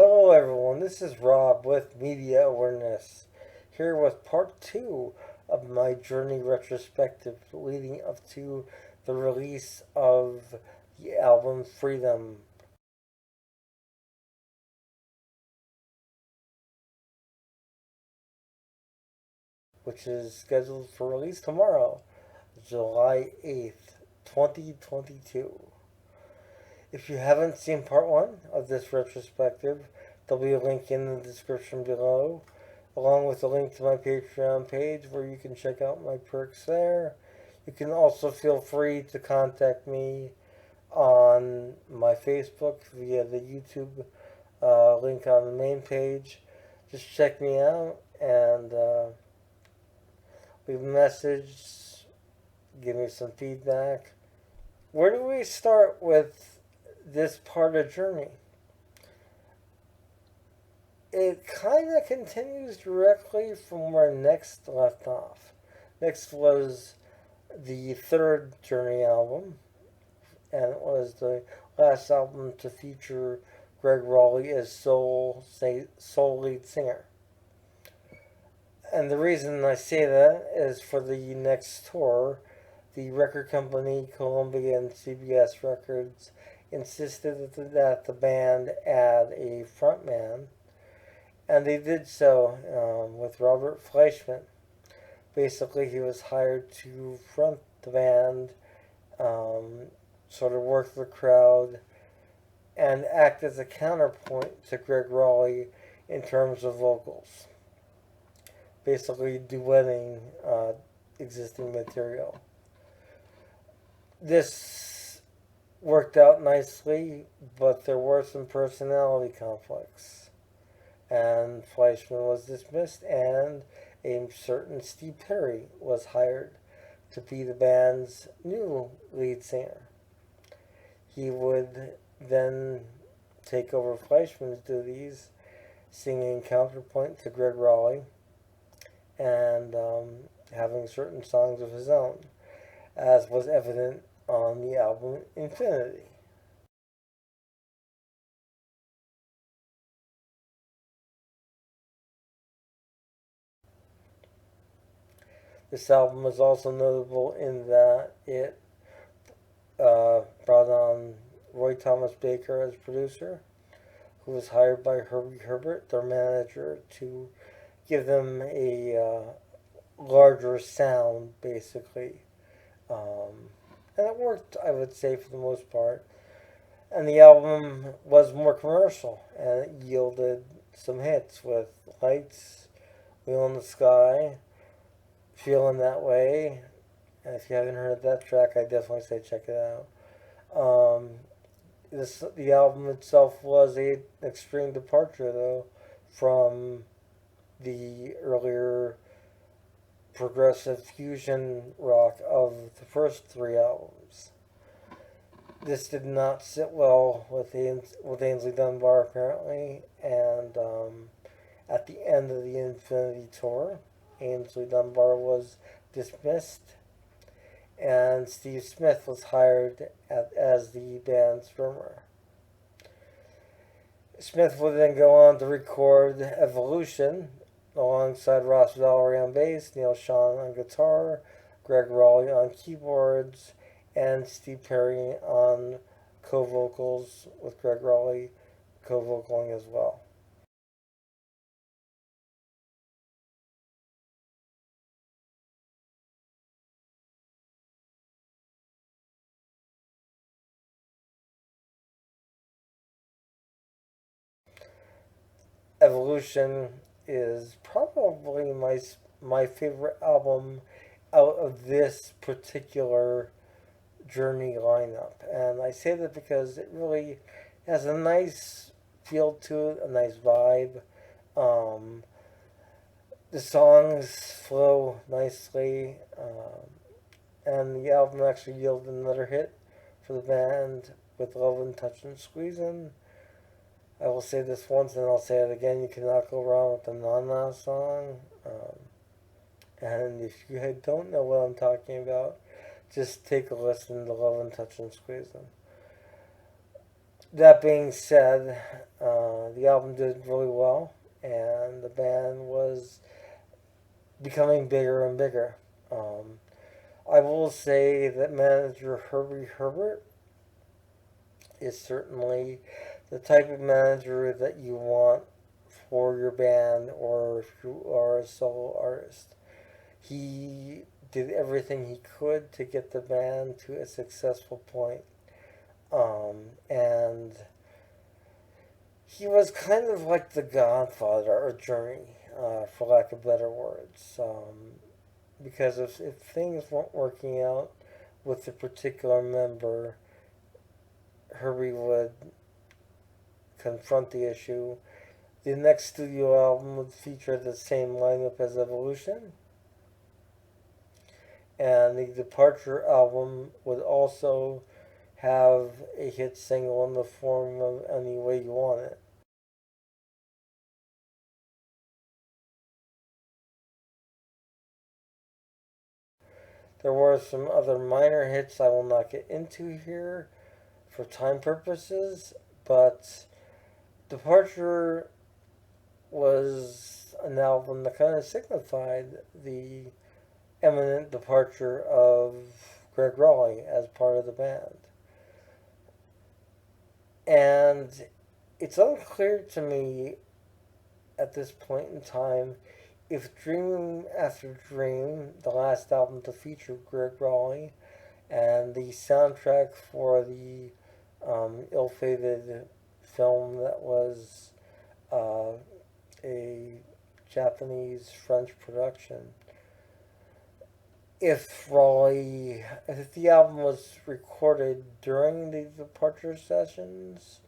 Hello, everyone. This is Rob with Media Awareness, here with part two of my journey retrospective leading up to the release of the album Freedom, which is scheduled for release tomorrow, July 8th, 2022. If you haven't seen part one of this retrospective, there'll be a link in the description below, along with a link to my Patreon page where you can check out my perks there. You can also feel free to contact me on my Facebook via the YouTube link on the main page. Just check me out and leave a message, give me some feedback. Where do we start with this part of Journey? It kind of continues directly from where Next left off. Next was the third Journey album, and it was the last album to feature Greg Rowley as sole lead singer. And the reason I say that is for the next tour, the record company Columbia and CBS Records insisted that the band add a frontman, and they did so with Robert Fleischman. Basically, he was hired to front the band, sort of work the crowd, and act as a counterpoint to Greg Rowley in terms of vocals. Basically, duetting existing material. This worked out nicely, but there were some personality conflicts. And Fleischman was dismissed, and a certain Steve Perry was hired to be the band's new lead singer. He would then take over Fleischman's duties, singing counterpoint to Greg Rowley, and having certain songs of his own, as was evident on the album Infinity. This album is also notable in that it brought on Roy Thomas Baker as producer, who was hired by Herbie Herbert, their manager, to give them a larger sound, basically. And it worked, I would say, for the most part. And the album was more commercial, and it yielded some hits with Lights, Wheel in the Sky, Feeling That Way. And if you haven't heard that track, I definitely say check it out. Um, the album itself was an extreme departure, though, from the earlier progressive fusion rock of the first three albums. This did not sit well with Ainsley Dunbar, apparently, and at the end of the Infinity Tour, Ainsley Dunbar was dismissed, and Steve Smith was hired as the band's drummer. Smith would then go on to record Evolution alongside Ross Valerie on bass, Neil Sean on guitar, Greg Rowley on keyboards, and Steve Perry on co-vocals, with Greg Rowley co-vocaling as well. Evolution is probably my favorite album out of this particular Journey lineup, and I say that because it really has a nice feel to it, a nice vibe. Um, the songs flow nicely, and the album actually yielded another hit for the band with Lovin', Touchin', Squeezin'. I will say this once and I'll say it again. You cannot go wrong with the Na song. And if you don't know what I'm talking about, just take a listen to Lovin', Touchin', Squeezin'. That being said, the album did really well, and the band was becoming bigger and bigger. Um, I will say that manager Herbie Herbert is certainly the type of manager that you want for your band or if you are a solo artist. He did everything he could to get the band to a successful point. And he was kind of like the godfather of Journey, for lack of better words. Because if things weren't working out with a particular member, Herbie would confront the issue. The next studio album would feature the same lineup as Evolution, and the Departure album would also have a hit single in the form of Any Way You Want It. There were some other minor hits I will not get into here for time purposes, but Departure was an album that kind of signified the imminent departure of Greg Raleigh as part of the band. And it's unclear to me at this point in time if Dream After Dream, the last album to feature Greg Raleigh, and the soundtrack for the ill-fated film that was uh, a Japanese French production. If the album was recorded during the Departure sessions,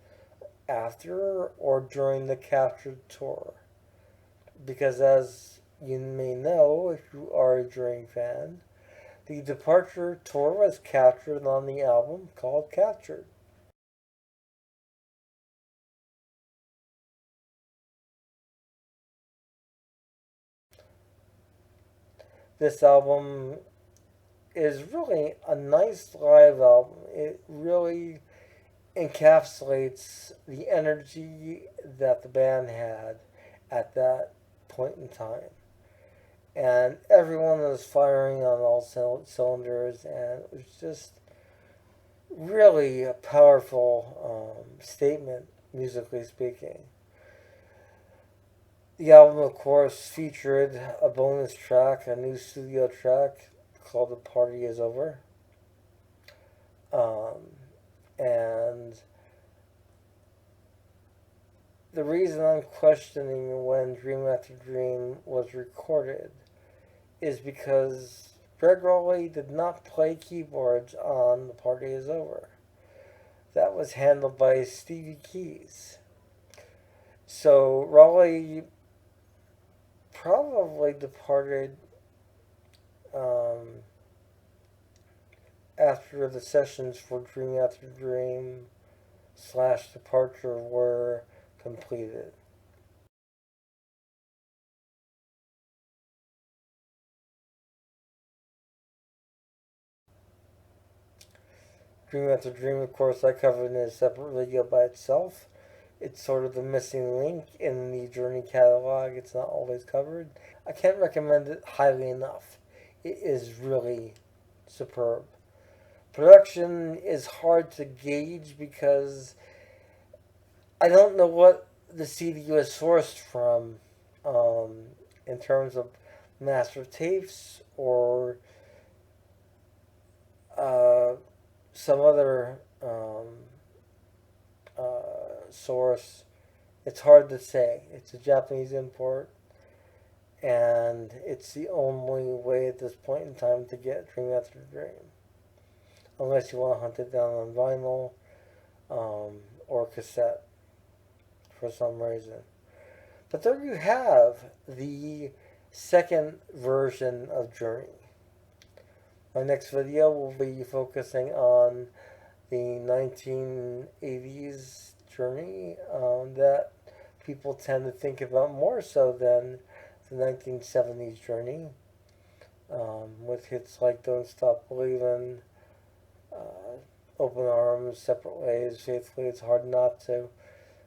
after, or during the Captured tour, because as you may know, if you are a Dream fan, the Departure tour was captured on the album called Captured. This album is really a nice live album. It really encapsulates the energy that the band had at that point in time. And everyone was firing on all cylinders, and it was just really a powerful statement, musically speaking. The album, of course, featured a bonus track, a new studio track called The Party Is Over. Um, and the reason I'm questioning when Dream After Dream was recorded is because Greg Rowley did not play keyboards on The Party Is Over. That was handled by Stevie Keys. So Rowley probably departed um, after the sessions for Dream After Dream / Departure were completed. Dream After Dream, of course, I covered in a separate video by itself. It's sort of the missing link in the Journey catalog. It's not always covered. I can't recommend it highly enough. It is really superb. Production is hard to gauge because I don't know what the CD was sourced from in terms of master tapes or uh, some other source. It's hard to say. It's a Japanese import, and it's the only way at this point in time to get Dream After Dream, unless you want to hunt it down on vinyl or cassette for some reason. But there you have the second version of Journey. My next video will be focusing on the 1980s Journey that people tend to think about more so than the 1970s Journey, with hits like Don't Stop Believin', open arms, separate ways, faithfully. It's hard not to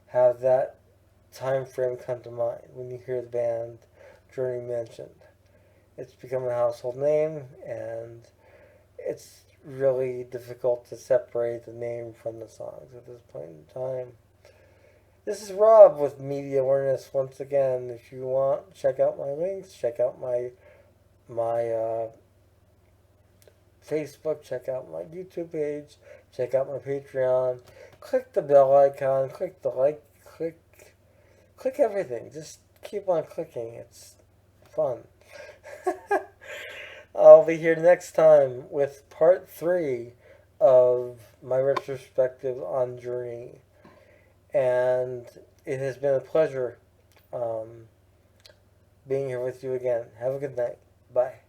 have that time frame come to mind when you hear the band Journey mentioned. It's become a household name, and it's really difficult to separate the name from the songs at this point in time. This is Rob with Media Awareness once again. If you want, check out my links, check out my Facebook, check out my YouTube page, check out my Patreon. Click the bell icon, click the like, click everything. Just keep on clicking. It's fun. I'll be here next time with part 3 of my retrospective on Journey. And it has been a pleasure being here with you again. Have a good night. Bye.